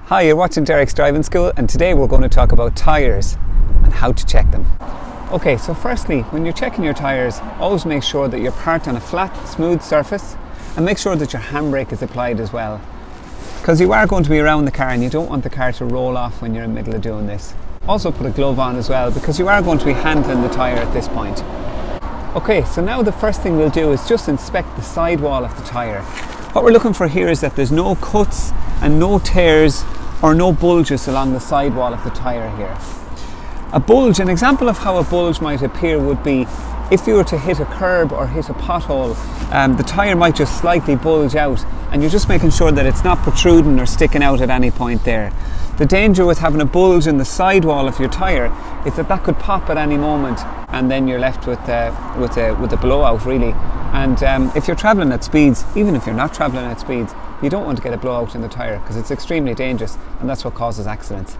Hi, you're watching Derek's Driving School, and today we're going to talk about tyres and how to check them. Okay, so firstly, when you're checking your tyres, always make sure that you're parked on a flat, smooth surface, and make sure that your handbrake is applied as well. Because you are going to be around the car and you don't want the car to roll off when you're in the middle of doing this. Also put a glove on as well, because you are going to be handling the tyre at this point. Okay, so now the first thing we'll do is just inspect the sidewall of the tyre. What we're looking for here is that there's no cuts and no tears or no bulges along the sidewall of the tyre here. A bulge, an example of how a bulge might appear would be if you were to hit a curb or hit a pothole, the tyre might just slightly bulge out, and you're just making sure that it's not protruding or sticking out at any point there. The danger with having a bulge in the sidewall of your tyre is that that could pop at any moment, and then you're left with a blowout really. And if you're travelling at speeds, even if you're not travelling at speeds, you don't want to get a blowout in the tyre because it's extremely dangerous, and that's what causes accidents.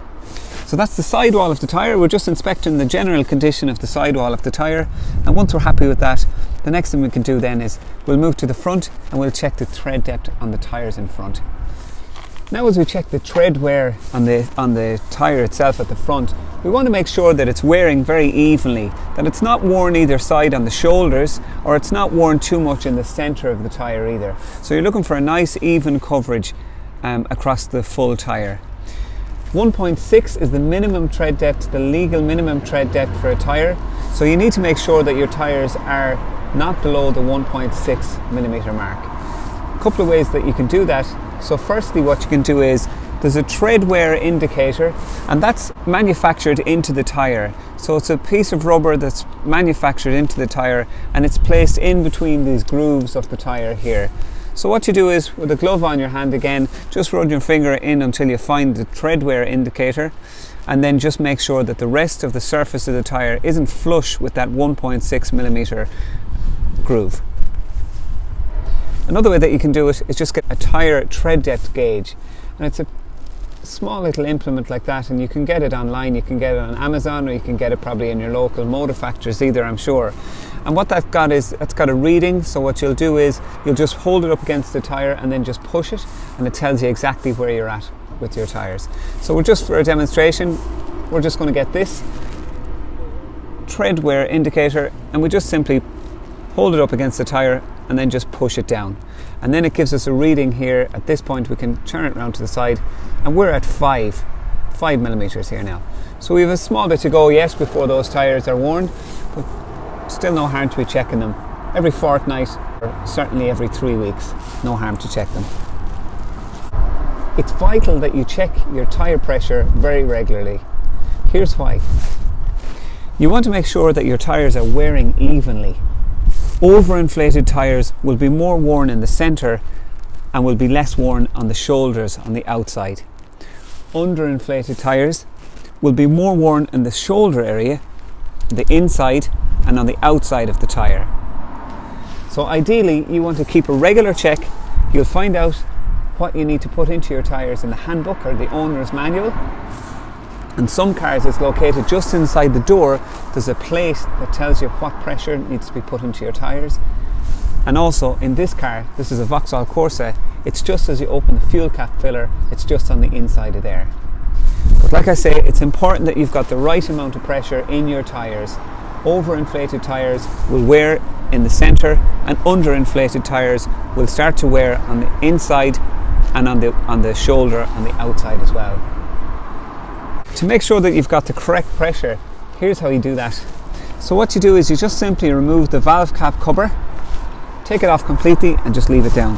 So that's the sidewall of the tyre. We're just inspecting the general condition of the sidewall of the tyre, and once we're happy with that, the next thing we can do then is we'll move to the front and we'll check the tread depth on the tyres in front. Now as we check the tread wear on the tyre itself at the front, we want to make sure that it's wearing very evenly, that it's not worn either side on the shoulders, or it's not worn too much in the centre of the tyre either. So you're looking for a nice even coverage across the full tyre. 1.6 is the minimum tread depth, the legal minimum tread depth for a tyre. So you need to make sure that your tyres are not below the 1.6 millimetre mark. A couple of ways that you can do that. So firstly, what you can do is there's a Treadwear indicator, and that's manufactured into the tyre. So it's a piece of rubber that's manufactured into the tyre, and it's placed in between these grooves of the tyre here. So what you do is, with a glove on your hand again, just run your finger in until you find the Treadwear indicator, and then just make sure that the rest of the surface of the tyre isn't flush with that 1.6 millimetre groove. Another way that you can do it is just get a tyre tread depth gauge, and it's a small little implement like that, and you can get it online. You can get it on Amazon, or you can get it probably in your local motor factories either, I'm sure. And what that's got is, it's got a reading. So what you'll do is you'll just hold it up against the tyre and then just push it, and it tells you exactly where you're at with your tyres. So we're just, for a demonstration, we're just going to get this Treadwear indicator, and we just simply hold it up against the tyre and then just push it down, and then it gives us a reading here. At this point we can turn it around to the side, and we're at 5 millimetres here now. So we have a small bit to go yet before those tyres are worn, but still no harm to be checking them every fortnight, or certainly every 3 weeks. No harm to check them. It's vital that you check your tyre pressure very regularly. Here's why. You want to make sure that your tyres are wearing evenly. Overinflated tyres will be more worn in the centre and will be less worn on the shoulders on the outside. Underinflated tyres will be more worn in the shoulder area, the inside, and on the outside of the tyre. So ideally you want to keep a regular check. You'll find out what you need to put into your tyres in the handbook or the owner's manual. In some cars it's located just inside the door. There's a plate that tells you what pressure needs to be put into your tyres. And also in this car, this is a Vauxhall Corsa, it's just as you open the fuel cap filler, it's just on the inside of there. But like I say, it's important that you've got the right amount of pressure in your tyres. Overinflated tyres will wear in the centre, and underinflated tyres will start to wear on the inside and on the shoulder on the outside as well. To make sure that you've got the correct pressure, here's how you do that. So what you do is you just simply remove the valve cap cover, take it off completely, and just leave it down.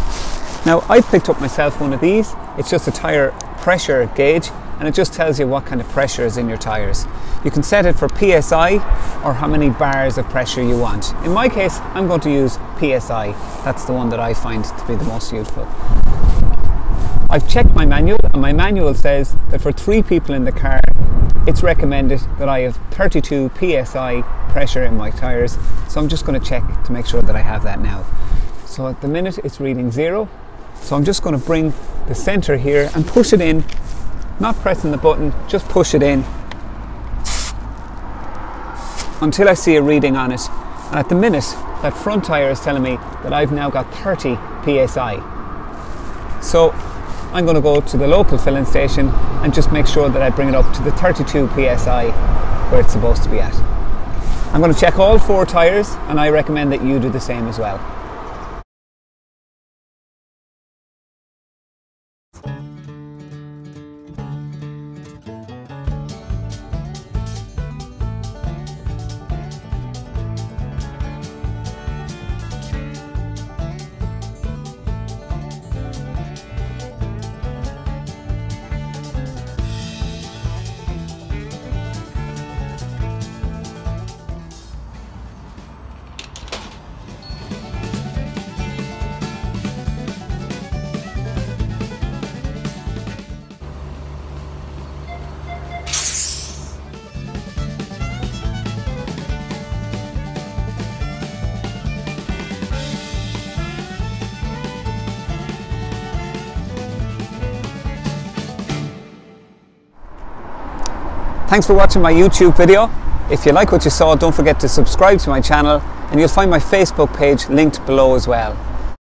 Now I've picked up myself one of these. It's just a tyre pressure gauge, and it just tells you what kind of pressure is in your tyres. You can set it for PSI or how many bars of pressure you want. In my case, I'm going to use PSI. That's the one that I find to be the most useful. I've checked my manual, and my manual says that for 3 people in the car, it's recommended that I have 32 PSI pressure in my tyres. So I'm just going to check to make sure that I have that now. So at the minute it's reading 0. So I'm just going to bring the centre here and push it in, not pressing the button, just push it in until I see a reading on it. And at the minute, that front tyre is telling me that I've now got 30 PSI. So I'm going to go to the local filling station and just make sure that I bring it up to the 32 psi where it's supposed to be at. I'm going to check all 4 tyres, and I recommend that you do the same as well. Thanks for watching my YouTube video. If you like what you saw, don't forget to subscribe to my channel, and you'll find my Facebook page linked below as well.